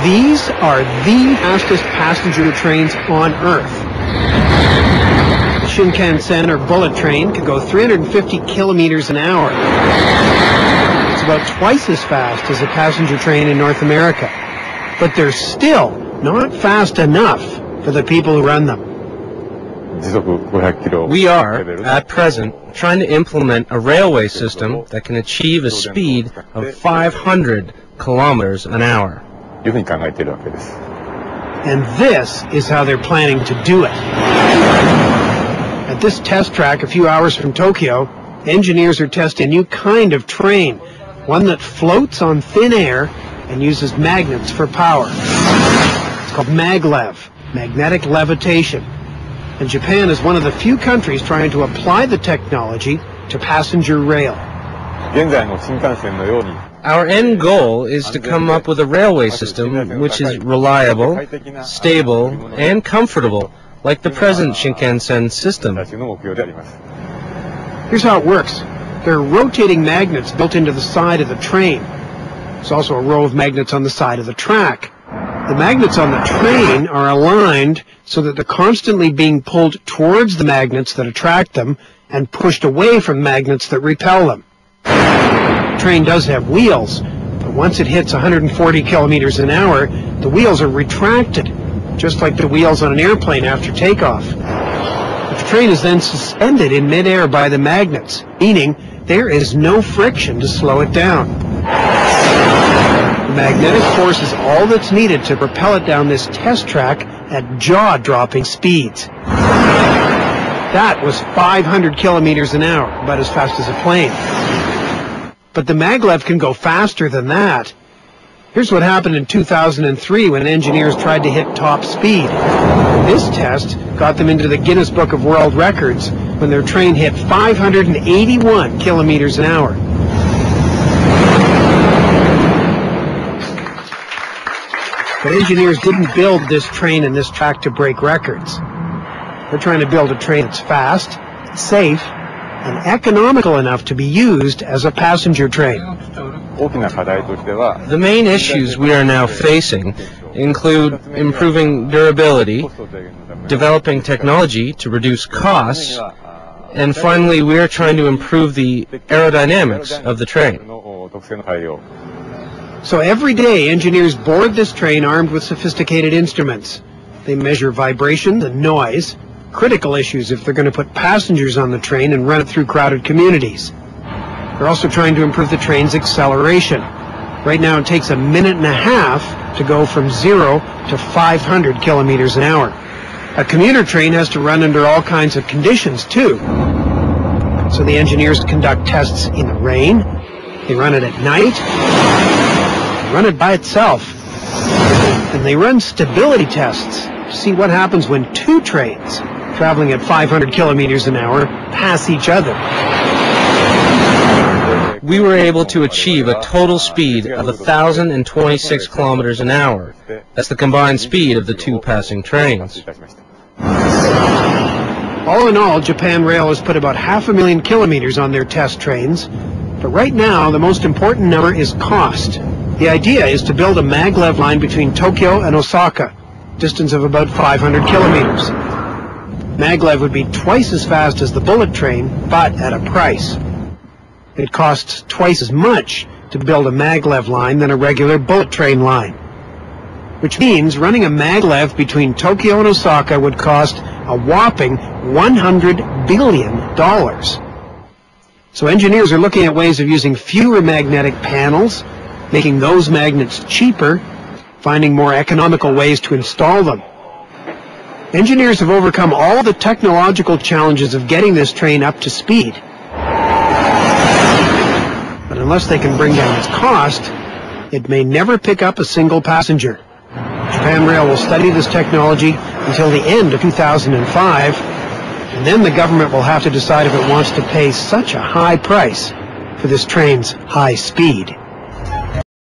These are the fastest passenger trains on Earth. The Shinkansen, or bullet train, can go 350 kilometers an hour. It's about twice as fast as a passenger train in North America. But they're still not fast enough for the people who run them. We are, at present, trying to implement a railway system that can achieve a speed of 500 kilometers an hour. And this is how they're planning to do it. At this test track a few hours from Tokyo, engineers are testing a new kind of train, one that floats on thin air and uses magnets for power. It's called maglev, magnetic levitation. And Japan is one of the few countries trying to apply the technology to passenger rail. Our end goal is to come up with a railway system which is reliable, stable, and comfortable, like the present Shinkansen system. Here's how it works. There are rotating magnets built into the side of the train. There's also a row of magnets on the side of the track. The magnets on the train are aligned so that they're constantly being pulled towards the magnets that attract them and pushed away from magnets that repel them. The train does have wheels, but once it hits 140 kilometers an hour, the wheels are retracted, just like the wheels on an airplane after takeoff. But the train is then suspended in midair by the magnets, meaning there is no friction to slow it down. The magnetic force is all that's needed to propel it down this test track at jaw-dropping speeds. That was 500 kilometers an hour, about as fast as a plane. But the maglev can go faster than that. Here's what happened in 2003 when engineers tried to hit top speed. This test got them into the Guinness Book of World Records when their train hit 581 kilometers an hour. But engineers didn't build this train and this track to break records. They're trying to build a train that's fast, safe, and economical enough to be used as a passenger train. The main issues we are now facing include improving durability, developing technology to reduce costs, and finally we are trying to improve the aerodynamics of the train. So every day, engineers board this train armed with sophisticated instruments. They measure vibration and noise, critical issues if they're going to put passengers on the train and run it through crowded communities. They're also trying to improve the train's acceleration. Right now, it takes a minute and a half to go from 0 to 500 kilometers an hour. A commuter train has to run under all kinds of conditions, too. So the engineers conduct tests in the rain. They run it at night. Run it by itself. And they run stability tests to see what happens when two trains traveling at 500 kilometers an hour pass each other. We were able to achieve a total speed of 1,026 kilometers an hour. That's the combined speed of the two passing trains. All in all, Japan Rail has put about 500,000 kilometers on their test trains. But right now, the most important number is cost. The idea is to build a maglev line between Tokyo and Osaka, distance of about 500 kilometers. Maglev would be twice as fast as the bullet train, but at a price. It costs twice as much to build a maglev line than a regular bullet train line. Which means running a maglev between Tokyo and Osaka would cost a whopping $100 billion. So engineers are looking at ways of using fewer magnetic panels, making those magnets cheaper, finding more economical ways to install them. Engineers have overcome all the technological challenges of getting this train up to speed. But unless they can bring down its cost, it may never pick up a single passenger. Japan Rail will study this technology until the end of 2005, and then the government will have to decide if it wants to pay such a high price for this train's high speed.